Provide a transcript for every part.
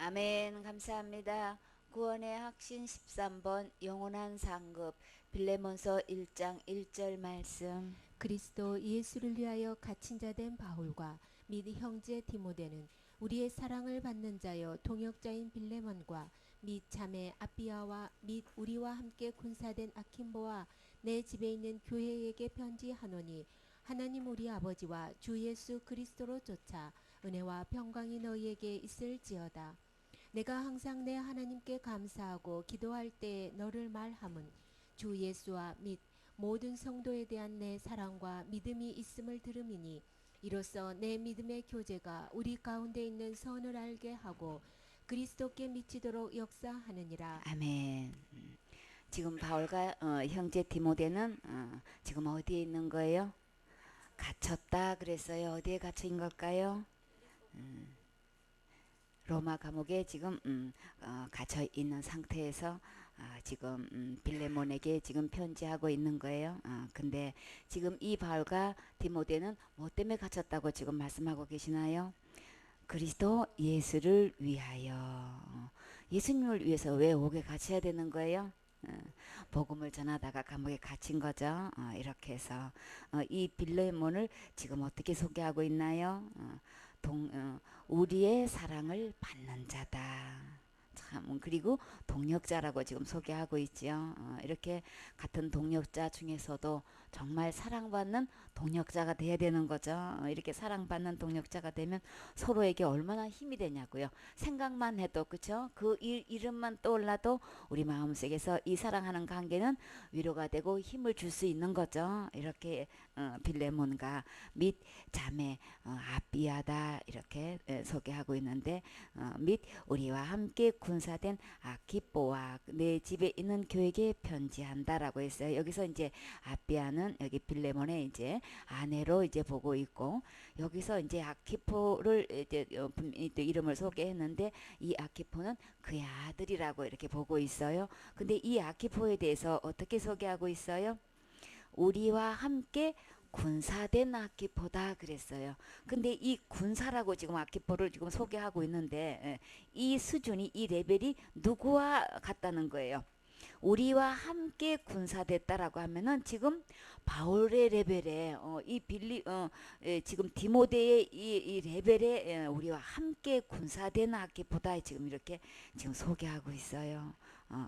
아멘. 감사합니다. 구원의 확신 13번 영원한 상급 빌레몬서 1장 1절 말씀. 그리스도 예수를 위하여 갇힌 자 된 바울과 및 형제 디모데는 우리의 사랑을 받는 자여 동역자인 빌레몬과 및 자매 아비아와 및 우리와 함께 군사된 아킨보와 내 집에 있는 교회에게 편지하노니 하나님 우리 아버지와 주 예수 그리스도로 쫓아 은혜와 평강이 너희에게 있을지어다. 내가 항상 내 하나님께 감사하고 기도할 때에 너를 말함은 주 예수와 및 모든 성도에 대한 내 사랑과 믿음이 있음을 들음이니 이로써 내 믿음의 교제가 우리 가운데 있는 선을 알게 하고 그리스도께 미치도록 역사하느니라. 아멘. 지금 바울과 형제 디모데는 지금 어디에 있는 거예요? 갇혔다 그랬어요. 어디에 갇힌 걸까요? 로마 감옥에 지금 갇혀 있는 상태에서 지금 빌레몬에게 지금 편지하고 있는 거예요. 근데 지금 이 바울과 디모데는 뭐 때문에 갇혔다고 지금 말씀하고 계시나요? 그리스도 예수를 위하여. 예수님을 위해서 왜 옥에 갇혀야 되는 거예요? 복음을 전하다가 감옥에 갇힌 거죠. 이렇게 해서 이 빌레몬을 지금 어떻게 소개하고 있나요? 우리의 사랑을 받는 자다. 참, 그리고 동역자라고 지금 소개하고 있지요. 이렇게 같은 동역자 중에서도 정말 사랑받는 동역자가 돼야 되는 거죠. 이렇게 사랑받는 동역자가 되면 서로에게 얼마나 힘이 되냐고요. 생각만 해도 그쵸? 그 이름만 떠올라도 우리 마음속에서 이 사랑하는 관계는 위로가 되고 힘을 줄 수 있는 거죠. 이렇게 빌레몬과 및 자매 아비아다 이렇게 소개하고 있는데 및 우리와 함께 군사된 아키뽀와 내 집에 있는 교회에게 편지한다라고 했어요. 여기서 이제 아비아는 여기 빌레몬의 이제 아내로 이제 보고 있고 여기서 이제 아키포를 이제 또 이름을 소개했는데 이 아키포는 그의 아들이라고 이렇게 보고 있어요. 근데 이 아키포에 대해서 어떻게 소개하고 있어요? 우리와 함께 군사된 아키포다 그랬어요. 근데 이 군사라고 지금 아키포를 지금 소개하고 있는데 이 수준이 이 레벨이 누구와 같다는 거예요. 우리와 함께 군사됐다라고 하면은 지금 바울의 레벨에 지금 디모데의 이 레벨에 우리와 함께 군사된 아키포다 지금 이렇게 지금 소개하고 있어요.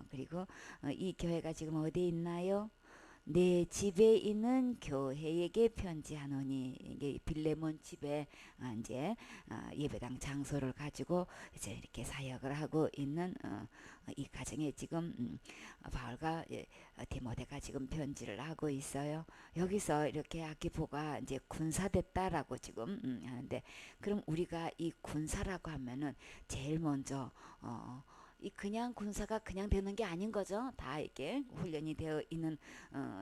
그리고 이 교회가 지금 어디에 있나요? 내 집에 있는 교회에게 편지하노니 이게 빌레몬 집에 이제 예배당 장소를 가지고 이제 이렇게 사역을 하고 있는 이 가정에 지금 바울과 디모데가 지금 편지를 하고 있어요. 여기서 이렇게 아키포가 이제 군사됐다라고 지금 하는데 그럼 우리가 이 군사라고 하면은 제일 먼저 이 그냥 군사가 그냥 되는 게 아닌 거죠. 다 이게 훈련이 되어 있는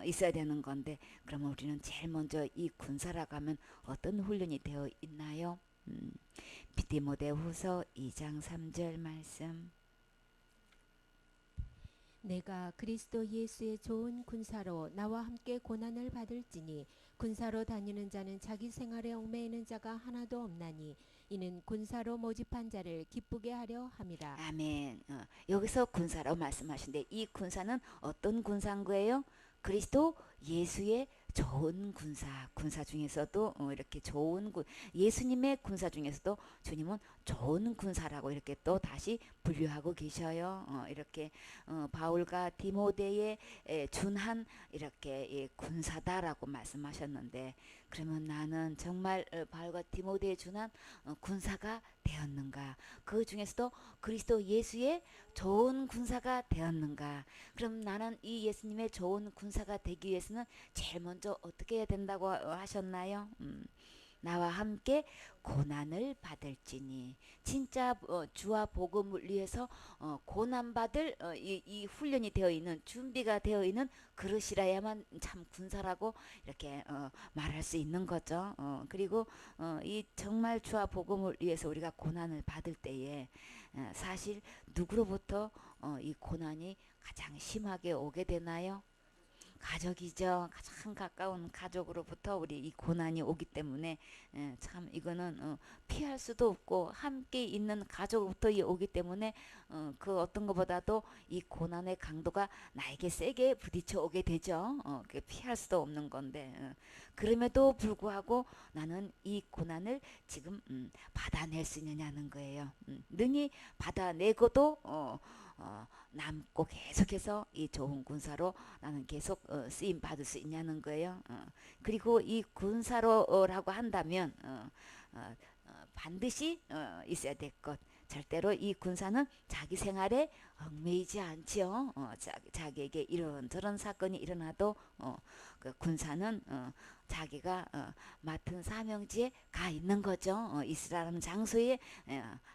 있어야 되는 건데 그러면 우리는 제일 먼저 이 군사라고 하면 어떤 훈련이 되어 있나요? 디모데후서 2장 3절 말씀. 내가 그리스도 예수의 좋은 군사로 나와 함께 고난을 받을지니 군사로 다니는 자는 자기 생활에 얽매이는 자가 하나도 없나니 이는 군사로 모집한 자를 기쁘게 하려 함이라. 아멘. 여기서 군사라고 말씀하신데 이 군사는 어떤 군사인 거예요? 그리스도 예수의 좋은 군사 중에서도 이렇게 좋은 예수님의 군사 중에서도 주님은 좋은 군사라고 이렇게 또 다시 분류하고 계셔요. 이렇게 바울과 디모데의 준한 이렇게 군사다라고 말씀하셨는데 그러면 나는 정말 바울과 디모데에 준한 군사가 되었는가? 그 중에서도 그리스도 예수의 좋은 군사가 되었는가? 그럼 나는 이 예수님의 좋은 군사가 되기 위해서는 제일 먼저 어떻게 해야 된다고 하셨나요? 나와 함께 고난을 받을지니 진짜 주와 복음을 위해서 고난받을 이 훈련이 되어 있는 준비가 되어 있는 그릇이라야만 참 군사라고 이렇게 말할 수 있는 거죠. 그리고 이 정말 주와 복음을 위해서 우리가 고난을 받을 때에 사실 누구로부터 이 고난이 가장 심하게 오게 되나요? 가족이죠. 가장 가까운 가족으로부터 우리 이 고난이 오기 때문에 참 이거는 피할 수도 없고 함께 있는 가족으로부터 오기 때문에 그 어떤 것보다도 이 고난의 강도가 나에게 세게 부딪혀 오게 되죠. 그게 피할 수도 없는 건데 그럼에도 불구하고 나는 이 고난을 지금 받아낼 수 있느냐는 거예요. 능히 받아내고도 남고 계속해서 이 좋은 군사로 나는 계속 쓰임 받을 수 있냐는 거예요. 그리고 이 군사로라고 한다면 반드시 있어야 될 것. 절대로 이 군사는 자기 생활에 얽매이지 않지요. 자기에게 이런저런 사건이 일어나도 그 군사는 자기가 맡은 사명지에 가 있는 거죠. 이스라엘은 장소에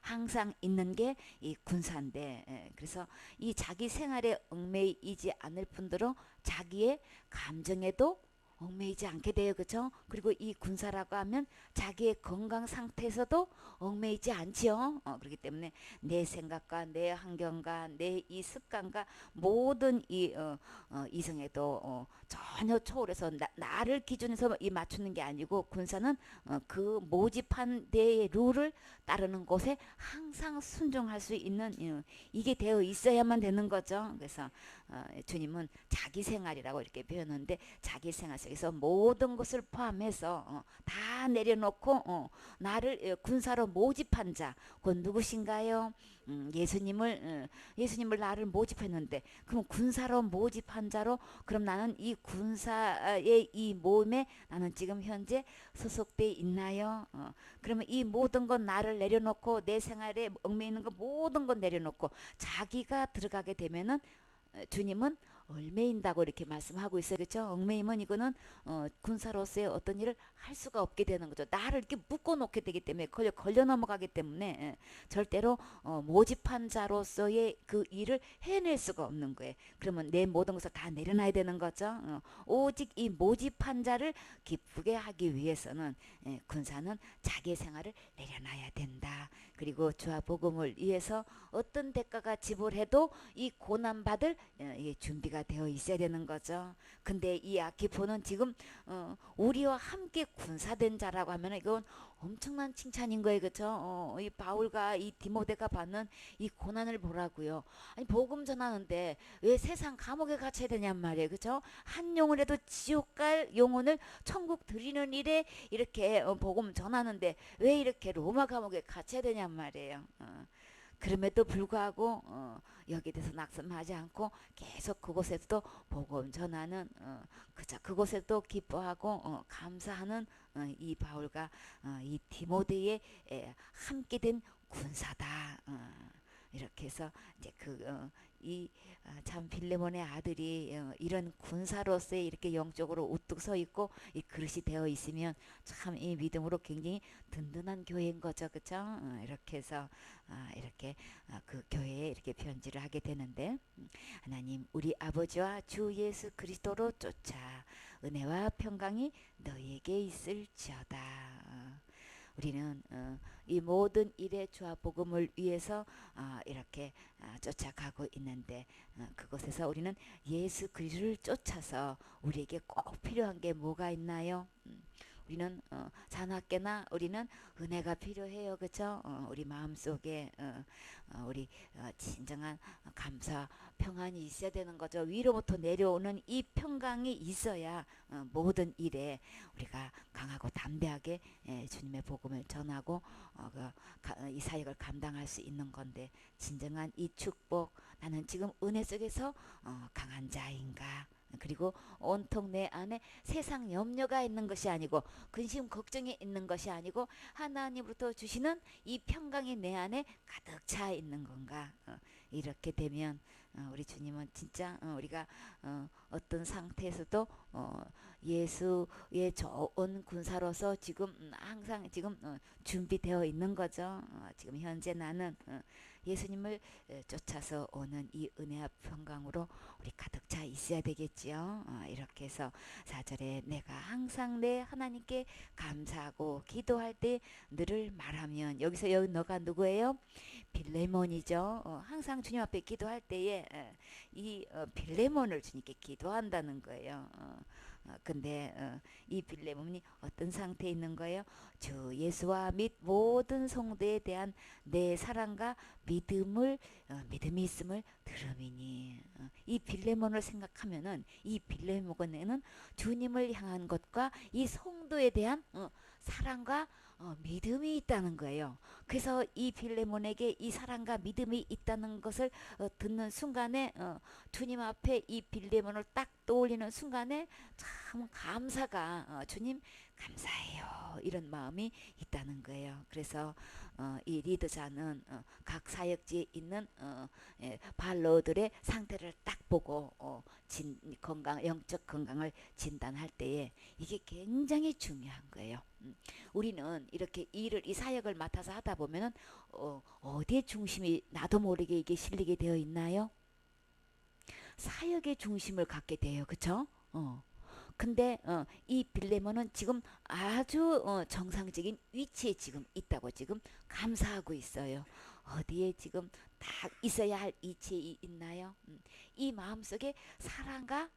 항상 있는 게 이 군사인데 그래서 이 자기 생활에 얽매이지 않을 뿐더러 자기의 감정에도 얽매이지 않게 돼요. 그렇죠? 그리고 이 군사라고 하면 자기의 건강 상태에서도 얽매이지 않지요. 그렇기 때문에 내 생각과 내 환경과 내 이 습관과 모든 이 이성에도 전혀 초월해서 나를 기준해서 이 맞추는 게 아니고 군사는 그 모집한 데의 룰을 따르는 곳에 항상 순종할 수 있는 이게 되어 있어야만 되는 거죠. 그래서 주님은 자기 생활이라고 이렇게 표현하는데 자기 생활 속에서 모든 것을 포함해서 다 내려놓고 나를 군사로 모집한 자, 그 누구신가요? 예수님을 나를 모집했는데 그럼 군사로 모집한 자로 그럼 나는 이 군사의 이 모임에 나는 지금 현재 소속돼 있나요? 그러면 이 모든 건 나를 내려놓고 내 생활에 얽매이는 거 모든 건 내려놓고 자기가 들어가게 되면은 주님은 얽매인다고 이렇게 말씀하고 있어요. 그렇죠? 얽매이면 이거는 군사로서의 어떤 일을 할 수가 없게 되는 거죠. 나를 이렇게 묶어 놓게 되기 때문에 걸려 넘어가기 때문에 절대로 모집한 자로서의 그 일을 해낼 수가 없는 거예요. 그러면 내 모든 것을 다 내려놔야 되는 거죠. 오직 이 모집한 자를 기쁘게 하기 위해서는 군사는 자기 생활을 내려놔야 된다. 그리고 주와 복음을 위해서 어떤 대가가 지불해도 이 고난받을 준비가 되어 있어야 되는 거죠. 근데 이 아키포는 지금 우리와 함께 군사된 자라고 하면 이건 엄청난 칭찬인 거예요. 그렇죠? 이 바울과 이 디모데가 받는 이 고난을 보라고요. 아니 복음 전하는데 왜 세상 감옥에 갇혀야 되냔 말이에요. 그렇죠? 한 영혼이라도 지옥 갈 영혼을 천국 드리는 일에 이렇게 복음 전하는데 왜 이렇게 로마 감옥에 갇혀야 되냔 말이에요. 그럼에도 불구하고 여기에 대해서 낙심하지 않고 계속 그곳에서도 복음 전하는 그저 그곳에도 기뻐하고 감사하는 이 바울과 이 디모데의 함께 된 군사다. 이렇게 해서 이제 참 빌레몬의 아들이 이런 군사로서의 이렇게 영적으로 우뚝 서 있고 이 그릇이 되어 있으면 참 이 믿음으로 굉장히 든든한 교회인 거죠, 그렇죠? 이렇게 해서 이렇게 그 교회에 이렇게 편지를 하게 되는데 하나님 우리 아버지와 주 예수 그리스도로 쫓아 은혜와 평강이 너희에게 있을지어다. 우리는 이 모든 일의 주와 복음을 위해서 이렇게 쫓아가고 있는데 그곳에서 우리는 예수 그리스도를 쫓아서 우리에게 꼭 필요한 게 뭐가 있나요? 우리는 자나깨나 우리는 은혜가 필요해요. 그렇죠? 우리 마음속에 우리 진정한 감사 평안이 있어야 되는 거죠. 위로부터 내려오는 이 평강이 있어야 모든 일에 우리가 강하고 담대하게 주님의 복음을 전하고 이 사역을 감당할 수 있는 건데 진정한 이 축복 나는 지금 은혜 속에서 강한 자인가 그리고 온통 내 안에 세상 염려가 있는 것이 아니고 근심 걱정이 있는 것이 아니고 하나님으로부터 주시는 이 평강이 내 안에 가득 차 있는 건가 이렇게 되면 우리 주님은 진짜 우리가 어떤 상태에서도 예수의 좋은 군사로서 지금 항상 지금 준비되어 있는 거죠. 지금 현재 나는 예수님을 쫓아서 오는 이 은혜와 평강으로 우리 가득 차 있어야 되겠지요. 이렇게 해서 4절에 내가 항상 내 하나님께 감사하고 기도할 때 너를 말하면 여기서 여기 너가 누구예요? 빌레몬이죠. 항상 주님 앞에 기도할 때에 이 빌레몬을 주님께 기도한다는 거예요. 근데 이 빌레몬이 어떤 상태에 있는 거예요? 주 예수와 및 모든 성도에 대한 내 사랑과 믿음이 있음을 들음이니. 이 빌레몬을 생각하면은 이 빌레몬에는 주님을 향한 것과 이 성도에 대한 사랑과 믿음이 있다는 거예요. 그래서 이 빌레몬에게 이 사랑과 믿음이 있다는 것을 듣는 순간에 주님 앞에 이 빌레몬을 딱 떠올리는 순간에 참 감사가 주님 감사해요 이런 마음이 있다는 거예요. 그래서 이 리더자는 각 사역지에 있는 발로들의 상태를 딱 보고 영적 건강을 진단할 때에 이게 굉장히 중요한 거예요. 우리는 이렇게 이 사역을 맡아서 하다 보면은 어디에 중심이 나도 모르게 이게 실리게 되어 있나요? 사역의 중심을 갖게 돼요. 그쵸? 근데 이 빌레몬은 지금 아주 정상적인 위치에 지금 있다고 지금 감사하고 있어요. 어디에 지금 딱 있어야 할 위치에 있나요? 이 마음속에 사랑과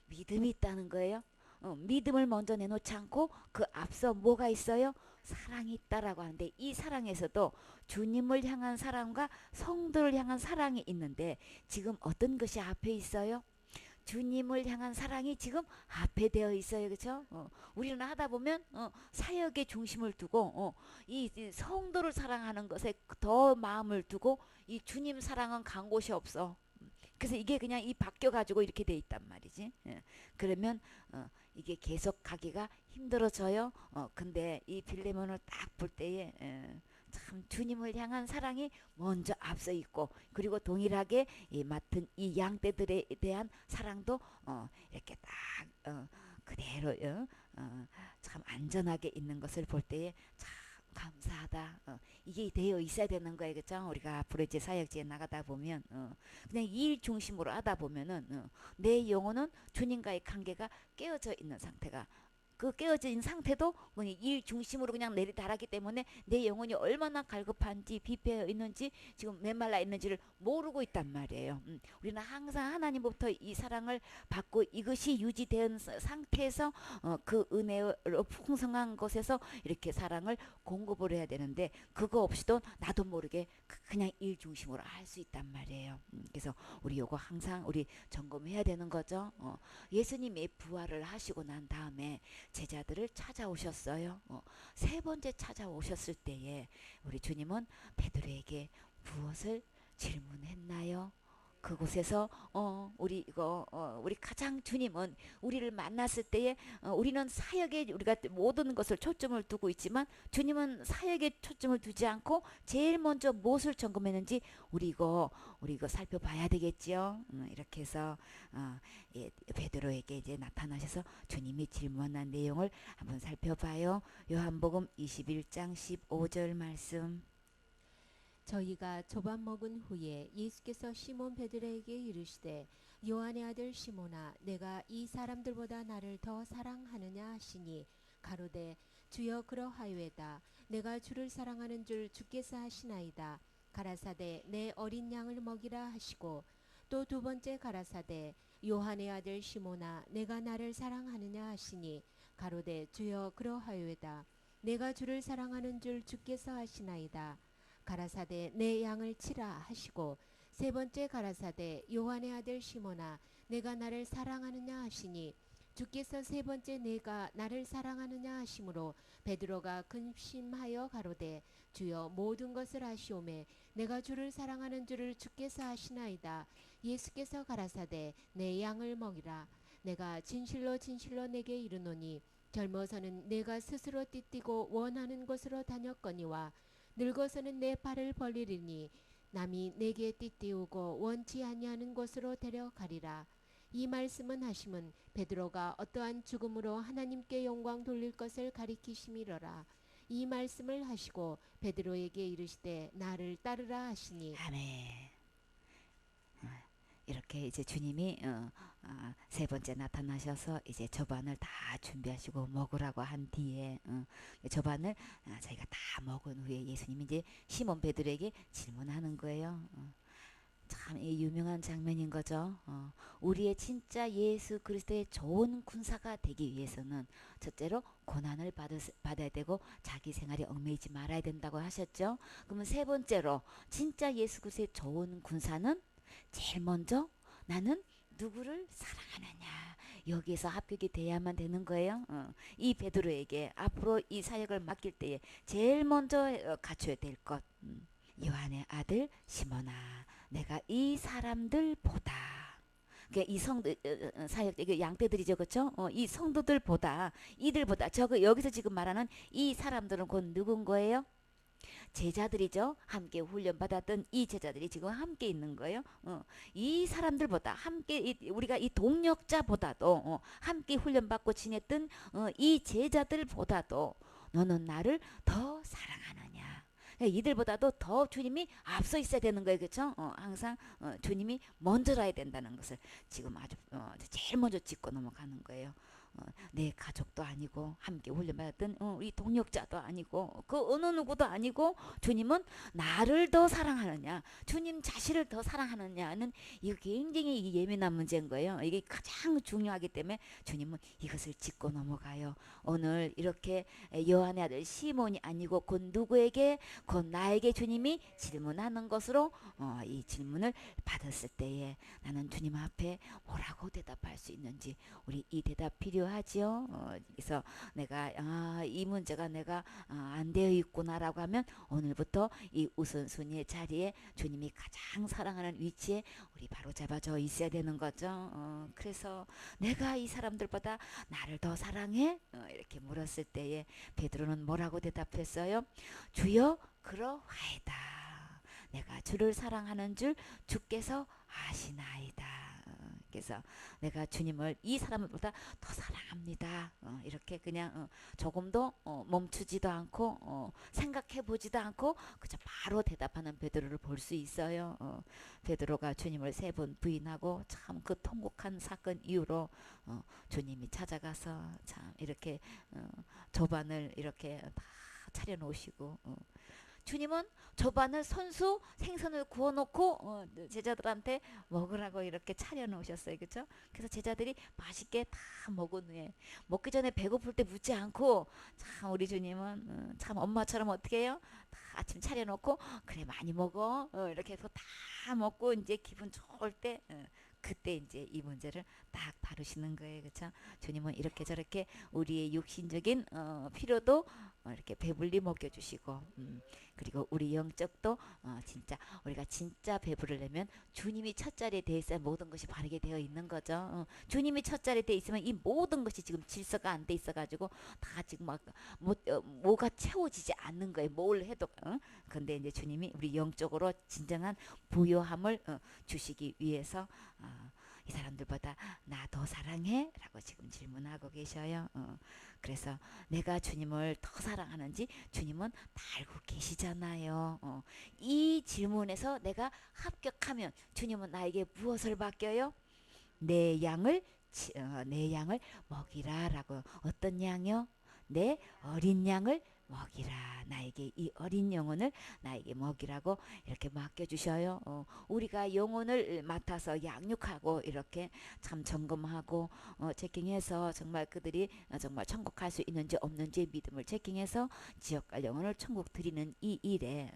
믿음이 있다는 거예요. 믿음을 먼저 내놓지 않고 그 앞서 뭐가 있어요? 사랑이 있다라고 하는데 이 사랑에서도 주님을 향한 사랑과 성도를 향한 사랑이 있는데 지금 어떤 것이 앞에 있어요? 주님을 향한 사랑이 지금 앞에 되어 있어요. 그렇죠? 우리는 하다 보면 사역의 중심을 두고 이 성도를 사랑하는 것에 더 마음을 두고 이 주님 사랑은 간 곳이 없어. 그래서 이게 그냥 이 바뀌어 가지고 이렇게 돼 있단 말이지. 예. 그러면 이게 계속 가기가 힘들어져요. 근데 이 빌레몬을 딱 볼 때에 참 주님을 향한 사랑이 먼저 앞서 있고 그리고 동일하게 이 맡은 이 양떼들에 대한 사랑도 이렇게 딱 그대로 참 안전하게 있는 것을 볼 때에 참 감사하다. 이게 되어 있어야 되는 거예요, 그죠? 우리가 앞으로 이제 사역지에 나가다 보면 그냥 일 중심으로 하다 보면은 내 영혼은 주님과의 관계가 깨어져 있는 상태가 그 깨어져 있는 상태도 그냥 일 중심으로 그냥 내리달았기 때문에 내 영혼이 얼마나 갈급한지 비패어 있는지 지금 메말라 있는지를 모르고 있단 말이에요. 우리는 항상 하나님부터 이 사랑을 받고 이것이 유지된 상태에서 그 은혜로 풍성한 것에서 이렇게 사랑을 공급을 해야 되는데 그거 없이도 나도 모르게 그냥 일 중심으로 할 수 있단 말이에요. 그래서 우리 요거 항상 우리 점검해야 되는 거죠. 예수님이 부활을 하시고 난 다음에 제자들을 찾아오셨어요. 세 번째 찾아오셨을 때에 우리 주님은 베드로에게 무엇을 질문했나요? 그곳에서 우리 가장 주님은 우리를 만났을 때에 우리는 사역에 우리가 모든 것을 초점을 두고 있지만 주님은 사역에 초점을 두지 않고 제일 먼저 무엇을 점검했는지 우리 이거 살펴봐야 되겠지요. 이렇게 해서 베드로에게 이제 나타나셔서 주님이 질문한 내용을 한번 살펴봐요. 요한복음 21장 15절 말씀. 저희가 조밥 먹은 후에 예수께서 시몬 베드로에게 이르시되 요한의 아들 시몬아 내가 이 사람들보다 나를 더 사랑하느냐 하시니 가로되 주여 그러하요이다. 내가 주를 사랑하는 줄 주께서 하시나이다. 가라사대 내 어린 양을 먹이라 하시고 또 두 번째 가라사대 요한의 아들 시몬아 내가 나를 사랑하느냐 하시니 가로되 주여 그러하요이다. 내가 주를 사랑하는 줄 주께서 하시나이다. 가라사대 내 양을 치라 하시고 세 번째 가라사대 요한의 아들 시몬아 내가 나를 사랑하느냐 하시니 주께서 세 번째 내가 나를 사랑하느냐 하심으로 베드로가 근심하여 가로되 주여 모든 것을 아시오매 내가 주를 사랑하는 줄을 주께서 아시나이다. 예수께서 가라사대 내 양을 먹이라. 내가 진실로 진실로 내게 이르노니 젊어서는 내가 스스로 띠띠고 원하는 곳으로 다녔거니와 늙어서는 내 발을 벌리리니 남이 내게 띠띠우고 원치 아니하는 곳으로 데려가리라. 이 말씀은 하심은 베드로가 어떠한 죽음으로 하나님께 영광 돌릴 것을 가리키심이로라. 이 말씀을 하시고 베드로에게 이르시되 나를 따르라 하시니 아멘. 이렇게 이제 주님이 세 번째 나타나셔서 이제 저반을 다 준비하시고 먹으라고 한 뒤에 저반을 자기가 다 먹은 후에 예수님이 이제 시몬 베드로에게 질문하는 거예요. 참 이 유명한 장면인 거죠. 우리의 진짜 예수 그리스도의 좋은 군사가 되기 위해서는 첫째로 고난을 받아야 되고 자기 생활에 얽매이지 말아야 된다고 하셨죠. 그러면 세 번째로 진짜 예수 그리스도의 좋은 군사는 제일 먼저 나는 누구를 사랑하느냐 여기에서 합격이 돼야만 되는 거예요. 이 베드로에게 앞으로 이 사역을 맡길 때에 제일 먼저 갖춰야 될 것. 요한의 아들 시몬아 내가 이 사람들보다 그러니까 이 성도 사역 이게 양떼들이죠, 그렇죠? 이 성도들보다 이들보다 저거 여기서 지금 말하는 이 사람들은 곧 누군 거예요? 제자들이죠. 함께 훈련받았던 이 제자들이 지금 함께 있는 거예요. 이 사람들보다 함께 우리가 이 동력자보다도 함께 훈련받고 지냈던 이 제자들보다도 너는 나를 더 사랑하느냐. 이들보다도 더 주님이 앞서 있어야 되는 거예요, 그렇죠? 항상 주님이 먼저라야 된다는 것을 지금 아주 제일 먼저 짚고 넘어가는 거예요. 내 가족도 아니고 함께 훈련받았던 우리 동역자도 아니고 그 어느 누구도 아니고 주님은 나를 더 사랑하느냐 주님 자신을 더 사랑하느냐는 이거 굉장히 예민한 문제인 거예요. 이게 가장 중요하기 때문에 주님은 이것을 짚고 넘어가요. 오늘 이렇게 요한의 아들 시몬이 아니고 곧 누구에게 곧 나에게 주님이 질문하는 것으로 이 질문을 받았을 때에 나는 주님 앞에 뭐라고 대답할 수 있는지 우리 이 대답 필요하지요. 그래서 내가 이 문제가 내가 안 되어 있구나라고 하면 오늘부터 이 우선순위의 자리에 주님이 가장 사랑하는 위치에 우리 바로 잡아져 있어야 되는 거죠. 그래서 내가 이 사람들보다 나를 더 사랑해? 이렇게 물었을 때에 베드로는 뭐라고 대답했어요? 주여 그러하이다. 내가 주를 사랑하는 줄 주께서 아시나이다. 그래서 내가 주님을 이 사람보다 더 사랑합니다. 이렇게 그냥 조금도 멈추지도 않고 생각해 보지도 않고 그저 바로 대답하는 베드로를 볼 수 있어요. 베드로가 주님을 세 번 부인하고 참 그 통곡한 사건 이후로 주님이 찾아가서 참 이렇게 저반을 이렇게 다 차려놓으시고 주님은 저반을 선수 생선을 구워놓고 제자들한테 먹으라고 이렇게 차려놓으셨어요. 그렇죠? 그래서 제자들이 맛있게 다 먹은 후에 먹기 전에 배고플 때 묻지 않고 참 우리 주님은 참 엄마처럼 어떻게 해요? 다 아침 차려놓고 그래 많이 먹어 이렇게 해서 다 먹고 이제 기분 좋을 때 그때 이제 이 문제를 딱 다루시는 거예요. 그렇죠? 주님은 이렇게 저렇게 우리의 육신적인 필요도 이렇게 배불리 먹여주시고 그리고 우리 영적도 진짜 우리가 진짜 배부르려면 주님이 첫 자리에 돼 있어야 모든 것이 바르게 되어 있는 거죠. 주님이 첫 자리에 돼 있으면 이 모든 것이 지금 질서가 안 돼 있어가지고 다 지금 막 뭐가 채워지지 않는 거예요. 뭘 해도 근데 이제 주님이 우리 영적으로 진정한 부요함을 주시기 위해서 이 사람들보다 나 더 사랑해? 라고 지금 질문하고 계셔요. 그래서 내가 주님을 더 사랑하는지 주님은 다 알고 계시잖아요. 이 질문에서 내가 합격하면 주님은 나에게 무엇을 맡겨요? 내 양을 내 양을 먹이라라고. 어떤 양이요? 내 어린 양을 먹이라. 나에게 이 어린 영혼을 나에게 먹이라고 이렇게 맡겨주셔요. 우리가 영혼을 맡아서 양육하고 이렇게 참 점검하고 체킹해서 정말 그들이 정말 천국 갈 수 있는지 없는지 믿음을 체킹해서 지옥 갈 영혼을 천국 드리는 이 일에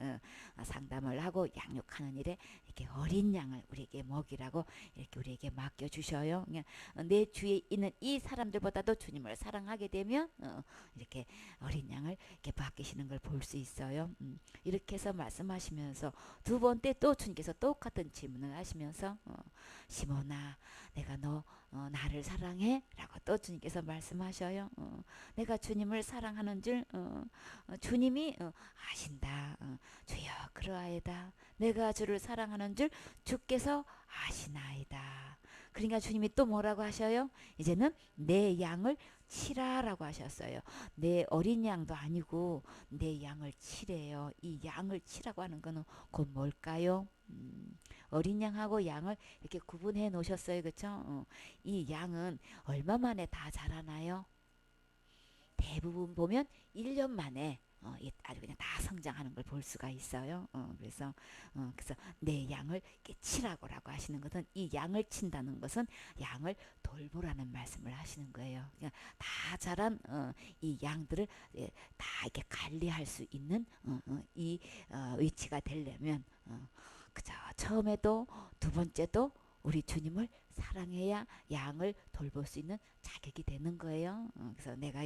상담을 하고 양육하는 일에 이렇게 어린 양을 우리에게 먹이라고 이렇게 우리에게 맡겨주셔요. 내 주위에 있는 이 사람들보다도 주님을 사랑하게 되면 이렇게 어린 양을 이렇게 맡기시는 걸 볼 수 있어요. 이렇게 해서 말씀하시면서 두 번째 또 주님께서 똑같은 질문을 하시면서 시몬아 내가 너 나를 사랑해? 라고 또 주님께서 말씀하셔요. 내가 주님을 사랑하는 줄 주님이 아신다. 주여 그러하이다. 내가 주를 사랑하는 줄 주께서 아시나이다. 그러니까 주님이 또 뭐라고 하셔요? 이제는 내 양을 치라라고 하셨어요. 내 어린 양도 아니고 내 양을 치래요. 이 양을 치라고 하는 거는 곧 뭘까요? 어린 양하고 양을 이렇게 구분해 놓으셨어요. 그렇죠? 이 양은 얼마 만에 다 자라나요? 대부분 보면 1년 만에 아주 그냥 다 성장하는 걸 볼 수가 있어요. 그래서 내 양을 이렇게 치라고라고 하시는 것은 이 양을 친다는 것은 양을 돌보라는 말씀을 하시는 거예요. 그냥 다 자란 이 양들을 다 이렇게 관리할 수 있는 이 위치가 되려면 그저 처음에도 두 번째도 우리 주님을 사랑해야 양을 돌볼 수 있는 자격이 되는 거예요. 그래서 내가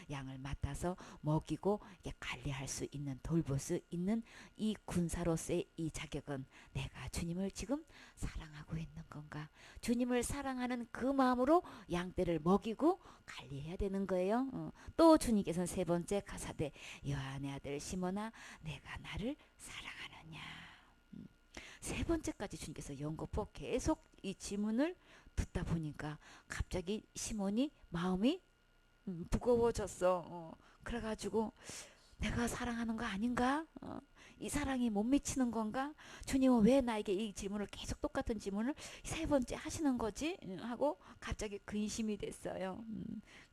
양을 맡아서 먹이고 관리할 수 있는 돌볼 수 있는 이 군사로서의 이 자격은 내가 주님을 지금 사랑하고 있는 건가? 주님을 사랑하는 그 마음으로 양떼를 먹이고 관리해야 되는 거예요. 또 주님께서는 세 번째 가사대 요한의 아들 시몬아 내가 나를 사랑하느냐? 세 번째까지 주님께서 연거푸 계속 이 질문을 듣다 보니까 갑자기 시몬이 마음이 무거워졌어. 그래가지고 내가 사랑하는 거 아닌가? 이 사랑이 못 미치는 건가? 주님은 왜 나에게 이 질문을 계속 똑같은 질문을 세 번째 하시는 거지? 하고 갑자기 근심이 됐어요.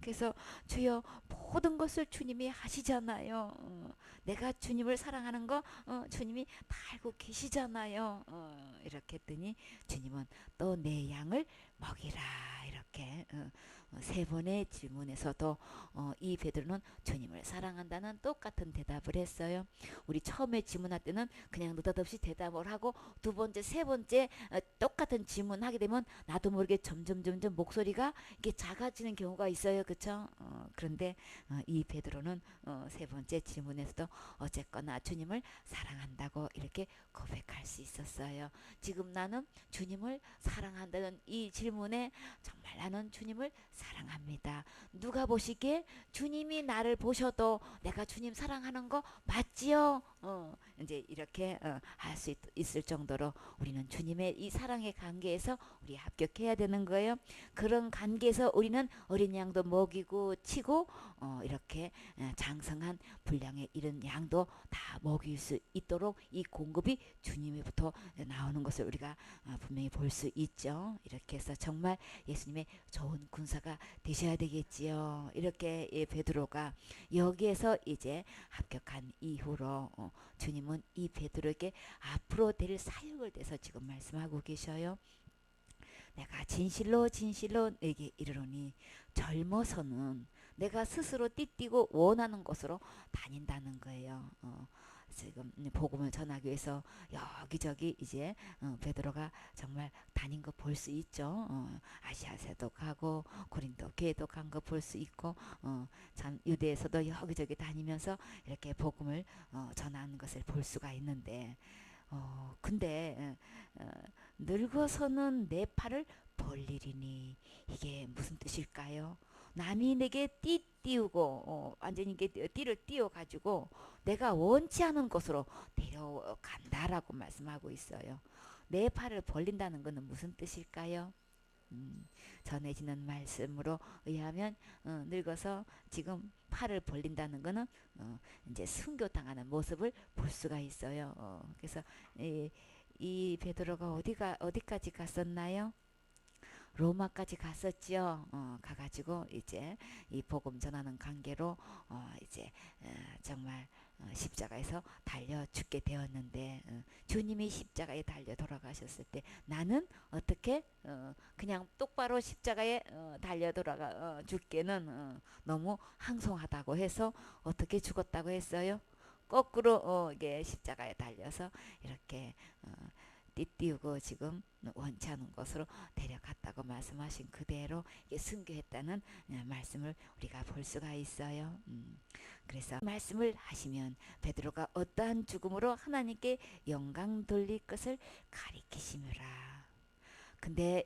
그래서 주여 모든 것을 주님이 하시잖아요. 내가 주님을 사랑하는 거 주님이 다 알고 계시잖아요. 이렇게 했더니 주님은 또 내 양을 먹이라 이렇게 세 번의 질문에서도 이 베드로는 주님을 사랑한다는 똑같은 대답을 했어요. 우리 처음에 질문할 때는 그냥 느닷없이 대답을 하고 두 번째, 세 번째 똑같은 질문하게 되면 나도 모르게 점점 목소리가 이게 작아지는 경우가 있어요. 그렇죠? 그런데 이 베드로는 세 번째 질문에서도 어쨌거나 주님을 사랑한다고 이렇게 고백할 수 있었어요. 지금 나는 주님을 사랑한다는 이 질문에 정말 나는 주님을 사랑합니다. 누가 보시기에 주님이 나를 보셔도 내가 주님 사랑하는 거 맞지요? 이제 이렇게 할 수 있을 정도로 우리는 주님의 이 사랑의 관계에서 우리 합격해야 되는 거예요. 그런 관계에서 우리는 어린 양도 먹이고 치고 이렇게 장성한 분량의 이런 양도 다 먹일 수 있도록 이 공급이 주님으로부터 나오는 것을 우리가 분명히 볼 수 있죠. 이렇게 해서 정말 예수님의 좋은 군사가 되셔야 되겠지요. 이렇게 베드로가 여기에서 이제 합격한 이후로 주님은 이 베드로에게 앞으로 될 사역을 대해서 지금 말씀하고 계셔요. 내가 진실로 내게 이르노니 젊어서는 내가 스스로 띠띠고 원하는 곳으로 다닌다는 거예요. 지금 복음을 전하기 위해서 여기저기 이제 베드로가 정말 다닌 거 볼 수 있죠. 아시아에도 가고 고린도 교회도 간 거 볼 수 있고 참 유대에서도 여기저기 다니면서 이렇게 복음을 전하는 것을 볼 수가 있는데 근데 늙어서는 내 팔을 벌리리니 이게 무슨 뜻일까요? 남이 내게 띠우고 완전히 이게 띠를 띄워 가지고 내가 원치 않은 곳으로 데려간다라고 말씀하고 있어요. 내 팔을 벌린다는 것은 무슨 뜻일까요? 전해지는 말씀으로 의하면 늙어서 지금 팔을 벌린다는 것은 이제 순교당하는 모습을 볼 수가 있어요. 그래서 이 베드로가 어디까지 갔었나요? 로마까지 갔었지요. 가가지고 이제 이 복음 전하는 관계로 이제 정말 십자가에서 달려 죽게 되었는데 주님이 십자가에 달려 돌아가셨을 때 나는 어떻게 그냥 똑바로 십자가에 달려 돌아가 죽기는 너무 항송하다고 해서 어떻게 죽었다고 했어요? 거꾸로 이게 십자가에 달려서 이렇게 띠띠우고 지금 원치 않은 곳으로 데려갔다고 말씀하신 그대로 순교했다는 말씀을 우리가 볼 수가 있어요. 그래서 말씀을 하시면 베드로가 어떠한 죽음으로 하나님께 영광 돌릴 것을 가리키시므라. 근데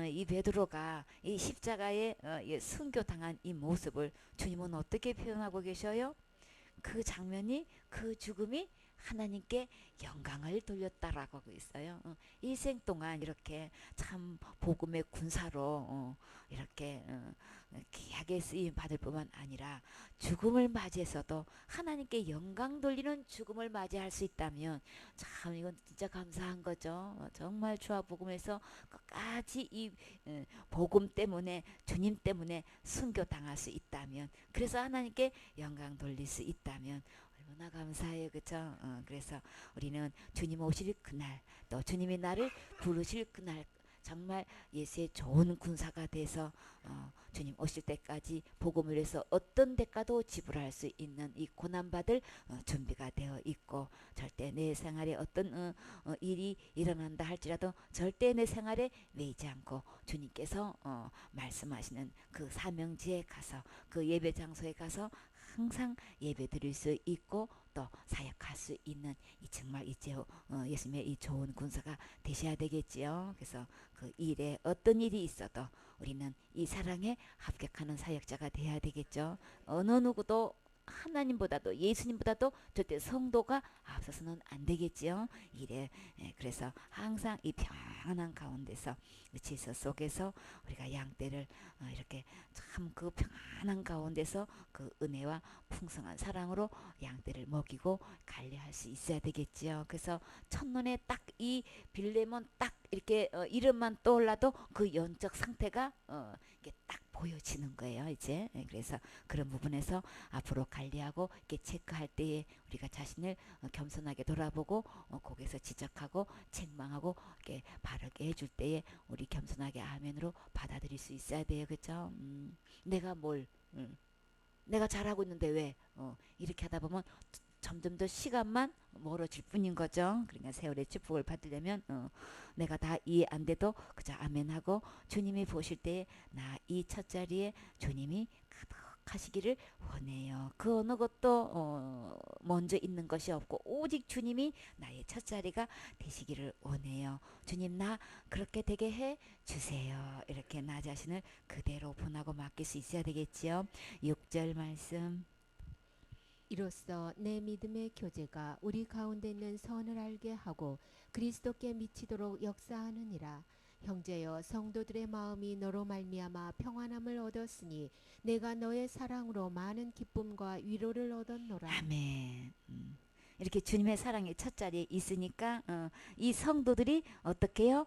이 베드로가 이 십자가에 순교당한 이 모습을 주님은 어떻게 표현하고 계셔요? 그 장면이 그 죽음이 하나님께 영광을 돌렸다라고 하고 있어요. 일생 동안 이렇게 참 복음의 군사로 이렇게 귀하게 쓰임 받을 뿐만 아니라 죽음을 맞이해서도 하나님께 영광 돌리는 죽음을 맞이할 수 있다면 참 이건 진짜 감사한 거죠. 정말 주와 복음에서 끝까지 이 복음 때문에 주님 때문에 순교당할 수 있다면, 그래서 하나님께 영광 돌릴 수 있다면 얼마나 감사해요. 그쵸? 그래서 우리는 주님 오실 그날, 또 주님이 나를 부르실 그날 정말 예수의 좋은 군사가 돼서 주님 오실 때까지 복음을 위해서 어떤 대가도 지불할 수 있는 이 고난받을 준비가 되어 있고, 절대 내 생활에 어떤 일이 일어난다 할지라도 절대 내 생활에 매이지 않고 주님께서 말씀하시는 그 사명지에 가서, 그 예배 장소에 가서 항상 예배 드릴 수 있고 또 사역할 수 있는 이 정말 이제 예수님의 이 좋은 군사가 되셔야 되겠지요. 그래서 그 일에 어떤 일이 있어도 우리는 이 사랑에 합격하는 사역자가 돼야 되겠죠. 어느 누구도 하나님보다도 예수님보다도 절대 성도가 앞서서는 안 되겠지요. 일에 그래서 항상 이 평안한 가운데서 질서 속에서 우리가 양떼를 이렇게 참 그 평안한 가운데서 그 은혜와 풍성한 사랑으로 양떼를 먹이고 관리할 수 있어야 되겠지요. 그래서 첫눈에 딱 이 빌레몬 딱 이렇게 이름만 떠올라도 그 영적 상태가 이게 딱 보여지는 거예요. 이제 그래서 그런 부분에서 앞으로 관리하고 이렇게 체크할 때에 우리가 자신을 겸손하게 돌아보고 거기서 지적하고 책망하고 이렇게 바르게 해줄 때에 우리 겸손하게 아멘으로 받아들일 수 있어야 돼요. 그렇죠? 내가 뭘 내가 잘하고 있는데 왜 이렇게 하다 보면 점점 더 시간만 멀어질 뿐인 거죠. 그러니까 세월의 축복을 받으려면 내가 다 이해 안 돼도 그저 아멘하고 주님이 보실 때에 나 이 첫자리에 주님이 가득하시기를 원해요. 그 어느 것도 먼저 있는 것이 없고 오직 주님이 나의 첫자리가 되시기를 원해요. 주님 나 그렇게 되게 해 주세요. 이렇게 나 자신을 그대로 분하고 맡길 수 있어야 되겠지요. 6절 말씀. 이로써 내 믿음의 교제가 우리 가운데 있는 선을 알게 하고 그리스도께 미치도록 역사하느니라. 형제여 성도들의 마음이 너로 말미암아 평안함을 얻었으니 내가 너의 사랑으로 많은 기쁨과 위로를 얻었노라. 아멘. 이렇게 주님의 사랑이 첫자리에 있으니까 이 성도들이 어떻게 해요?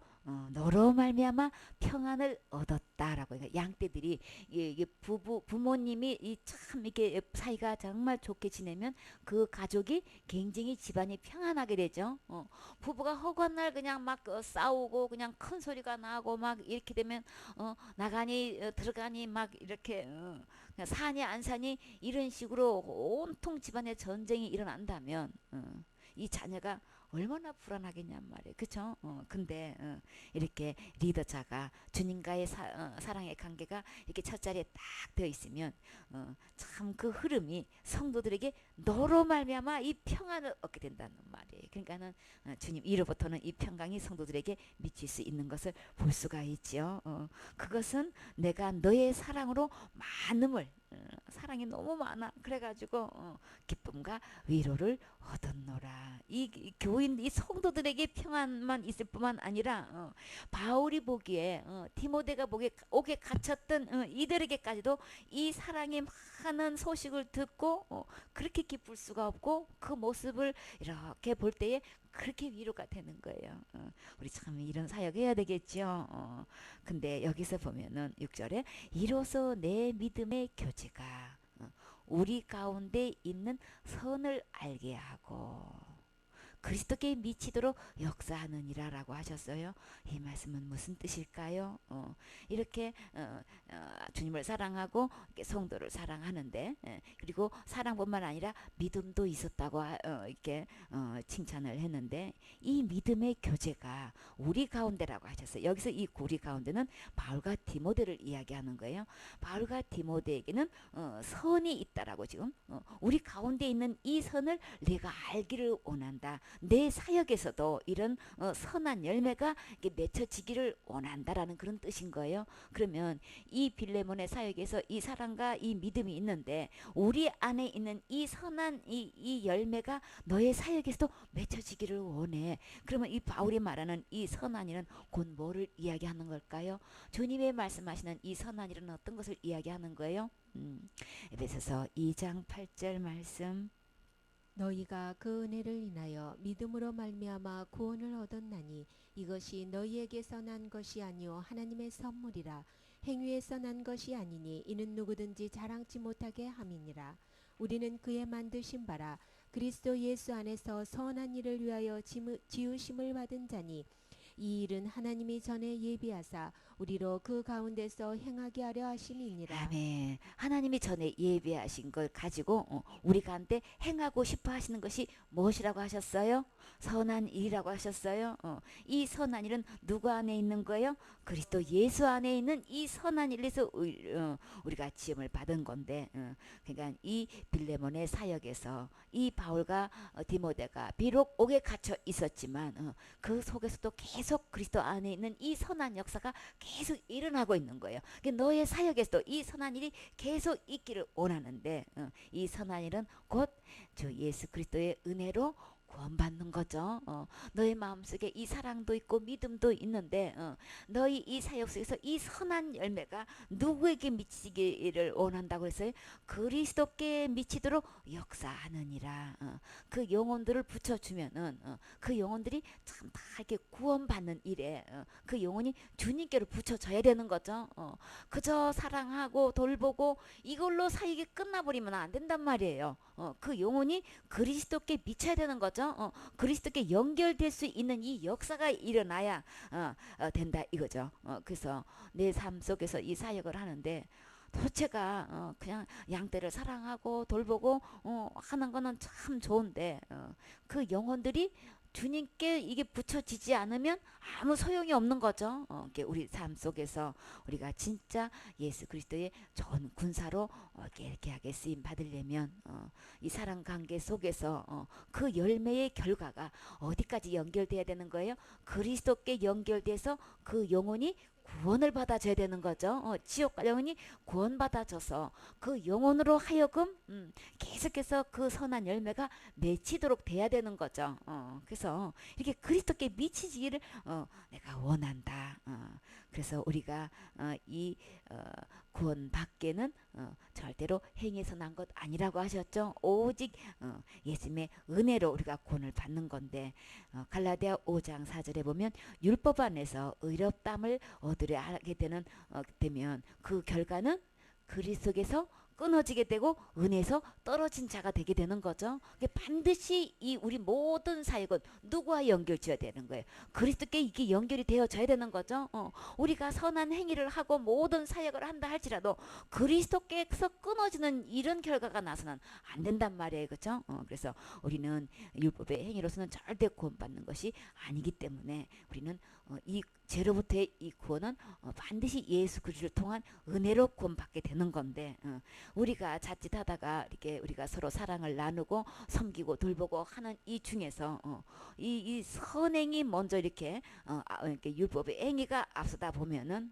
너로 말미암아 평안을 얻었다라고. 그러니까 양떼들이 이게 부모님이 이 참 이렇게 사이가 정말 좋게 지내면 그 가족이 굉장히 집안이 평안하게 되죠. 부부가 허구한 날 그냥 막 싸우고 그냥 큰 소리가 나고 막 이렇게 되면 나가니 들어가니 막 이렇게 그냥 사니 안 사니 이런 식으로 온통 집안에 전쟁이 일어난다면 이 자녀가 얼마나 불안하겠냔 말이에요. 그쵸? 근데 이렇게 리더자가 주님과의 사랑의 관계가 이렇게 첫자리에 딱 되어 있으면 참 그 흐름이 성도들에게 너로 말미암아 이 평안을 얻게 된다는 말이에요. 그러니까는 주님 이로부터는 이 평강이 성도들에게 미칠 수 있는 것을 볼 수가 있지요. 그것은 내가 너의 사랑으로 많음을 사랑이 너무 많아. 그래가지고 기쁨과 위로를 얻었노라. 이 교인, 이 성도들에게 평안만 있을 뿐만 아니라 바울이 보기에 디모데가 보기에 옥에 갇혔던 이들에게까지도 이 사랑의 많은 소식을 듣고 그렇게 기쁠 수가 없고 그 모습을 이렇게 볼 때에 그렇게 위로가 되는 거예요. 우리 참 이런 사역해야 되겠죠. 근데 여기서 보면은 6절에 이로써 내 믿음의 교제가 우리 가운데 있는 선을 알게 하고 그리스도께 미치도록 역사하느니라라고 하셨어요. 이 말씀은 무슨 뜻일까요? 이렇게 주님을 사랑하고 성도를 사랑하는데 그리고 사랑뿐만 아니라 믿음도 있었다고 이렇게 칭찬을 했는데 이 믿음의 교제가 우리 가운데라고 하셨어요. 여기서 이 우리 가운데는 바울과 디모데를 이야기하는 거예요. 바울과 디모데에게는 선이 있다라고 지금 우리 가운데 있는 이 선을 내가 알기를 원한다. 내 사역에서도 이런 선한 열매가 이렇게 맺혀지기를 원한다라는 그런 뜻인 거예요. 그러면 이 빌레몬의 사역에서 이 사랑과 이 믿음이 있는데 우리 안에 있는 이 선한 이 열매가 너의 사역에서도 맺혀지기를 원해. 그러면 이 바울이 말하는 이 선한 일은 곧 뭐를 이야기하는 걸까요? 주님의 말씀하시는 이 선한 일은 어떤 것을 이야기하는 거예요? 에베소서 2장 8절 말씀. 너희가 그 은혜를 인하여 믿음으로 말미암아 구원을 얻었나니 이것이 너희에게서 난 것이 아니요 하나님의 선물이라. 행위에서 난 것이 아니니 이는 누구든지 자랑치 못하게 함이니라. 우리는 그의 만드신 바라 그리스도 예수 안에서 선한 일을 위하여 지으심을 받은 자니 이 일은 하나님이 전에 예비하사 우리로 그 가운데서 행하게 하려 하심이니라. 아멘. 하나님이 전에 예비하신 걸 가지고 우리 가운데 행하고 싶어 하시는 것이 무엇이라고 하셨어요? 선한 일이라고 하셨어요. 이 선한 일은 누구 안에 있는 거예요? 그리스도 예수 안에 있는 이 선한 일에서 우리가 지음을 받은 건데, 그러니까 이 빌레몬의 사역에서 이 바울과 디모데가 비록 옥에 갇혀 있었지만 그 속에서도 계속 그리스도 안에 있는 이 선한 역사가 계속 일어나고 있는 거예요. 그러니까 너의 사역에서도 이 선한 일이 계속 있기를 원하는데 이 선한 일은 곧 주 예수 그리스도의 은혜로 구원받는 거죠. 너의 마음속에 이 사랑도 있고 믿음도 있는데 너희 이 사역 속에서 이 선한 열매가 누구에게 미치기를 원한다고 했어요? 그리스도께 미치도록 역사하느니라. 그 영혼들을 붙여주면은 그 영혼들이 참 다 이렇게 구원받는 일에 그 영혼이 주님께로 붙여져야 되는 거죠. 그저 사랑하고 돌보고 이걸로 사역이 끝나버리면 안 된단 말이에요. 그 영혼이 그리스도께 미쳐야 되는 거죠. 그리스도께 연결될 수 있는 이 역사가 일어나야 된다 이거죠. 그래서 내 삶 속에서 이 사역을 하는데 도대체가 그냥 양떼를 사랑하고 돌보고 하는 거는 참 좋은데 그 영혼들이 주님께 이게 붙여지지 않으면 아무 소용이 없는 거죠. 우리 삶 속에서 우리가 진짜 예수 그리스도의 좋은 군사로 이렇게 하게 쓰임 받으려면 이 사랑 관계 속에서 그 열매의 결과가 어디까지 연결돼야 되는 거예요? 그리스도께 연결돼서 그 영혼이 구원을 받아줘야 되는 거죠. 지옥 갈 영혼이 구원받아줘서 그 영혼으로 하여금 계속해서 그 선한 열매가 맺히도록 돼야 되는 거죠. 그래서 이렇게 그리스도께 미치기를 내가 원한다. 그래서 우리가 이 구원받게는 절대로 행해서 난 것 아니라고 하셨죠. 오직 예수님의 은혜로 우리가 구원을 받는 건데 갈라디아 5장 4절에 보면 율법 안에서 의롭담을 얻으려 하게 되면 그 결과는 그리스도께서 끊어지게 되고 은혜에서 떨어진 자가 되게 되는 거죠. 반드시 이 우리 모든 사역은 누구와 연결지어야 되는 거예요. 그리스도께 이게 연결이 되어져야 되는 거죠. 우리가 선한 행위를 하고 모든 사역을 한다 할지라도 그리스도께서 끊어지는 이런 결과가 나서는 안 된단 말이에요. 그렇죠? 그래서 우리는 율법의 행위로서는 절대 구원받는 것이 아니기 때문에 우리는 이 죄로부터의 이 구원은 반드시 예수 그리스도를 통한 은혜로 구원받게 되는 건데 우리가 자칫하다가 이렇게 우리가 서로 사랑을 나누고 섬기고 돌보고 하는 이 중에서 이 선행이 먼저 이렇게 율법의 행위가 앞서다 보면은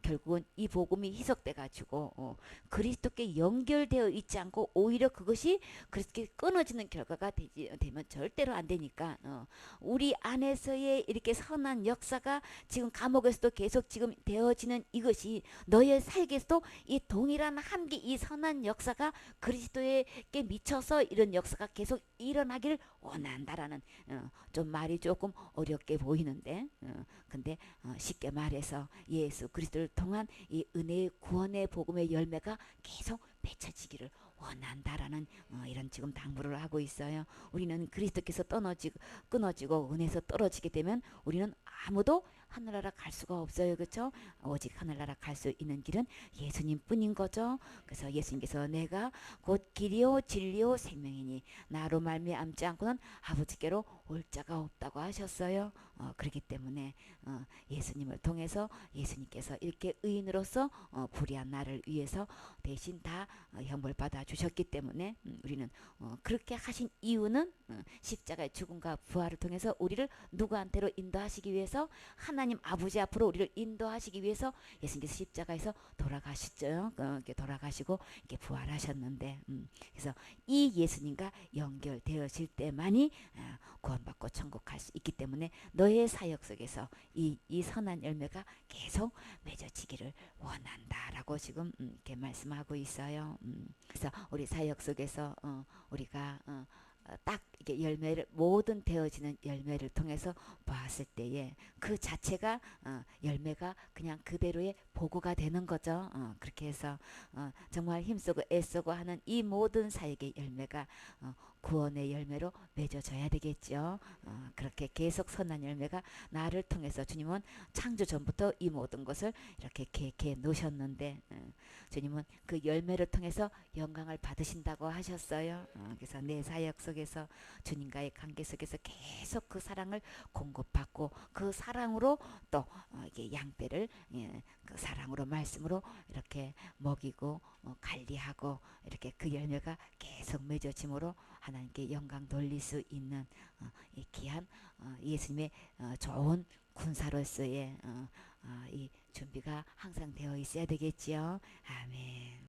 결국은 이 복음이 희석돼 가지고 그리스도께 연결되어 있지 않고 오히려 그것이 그렇게 끊어지는 결과가 되면 절대로 안 되니까 우리 안에서의 이렇게 선한 역사가 지금 감옥에서도 계속 지금 되어지는 이것이 너의 삶에서도 이 동일한 함께 이 선한 역사가 그리스도에게 미쳐서 이런 역사가 계속 일어나기를 원한다라는 좀 말이 조금 어렵게 보이는데 근데 쉽게 말해서 예수 그리스도를 통한 이 은혜의 구원의 복음의 열매가 계속 맺혀지기를 원한다라는 이런 지금 당부를 하고 있어요. 우리는 그리스도께서 끊어지고 은혜에서 떨어지게 되면 우리는 아무도 하늘나라 갈 수가 없어요. 그렇죠? 오직 하늘나라 갈 수 있는 길은 예수님뿐인 거죠. 그래서 예수님께서 내가 곧 길이요 진리요 생명이니 나로 말미암지 않고는 아버지께로 올 자가 없다고 하셨어요. 그렇기 때문에 예수님을 통해서 예수님께서 이렇게 의인으로서 불의한 나를 위해서 대신 다 형벌 받아 주셨기 때문에 우리는 그렇게 하신 이유는 십자가의 죽음과 부활을 통해서 우리를 누구한테로 인도하시기 위해서 하나님 아버지 앞으로 우리를 인도하시기 위해서 예수님께서 십자가에서 돌아가셨죠. 이렇게 돌아가시고 이렇게 부활하셨는데 그래서 이 예수님과 연결되어질 때만이 구원받고 천국 갈 수 있기 때문에 너의 사역 속에서 이 선한 열매가 계속 맺어지기를 원한다라고 지금 이렇게 말씀하고 있어요. 그래서 우리 사역 속에서 우리가 딱 이게 열매를 모든 되어지는 열매를 통해서 보았을 때에 그 자체가 열매가 그냥 그대로의 보고가 되는 거죠. 그렇게 해서 정말 힘쓰고 애쓰고 하는 이 모든 사역의 열매가 구원의 열매로 맺어져야 되겠죠. 그렇게 계속 선한 열매가 나를 통해서 주님은 창조 전부터 이 모든 것을 이렇게 계획해 놓으셨는데 주님은 그 열매를 통해서 영광을 받으신다고 하셨어요. 그래서 내 사역 속에서 주님과의 관계 속에서 계속 그 사랑을 공급받고 그 사랑으로 또 이게 양떼를 그 사랑으로 말씀으로 이렇게 먹이고 관리하고 이렇게 그 열매가 계속 맺어짐으로 하나님께 영광 돌릴 수 있는 이 귀한 예수님의 좋은 군사로서의 이 준비가 항상 되어 있어야 되겠지요. 아멘.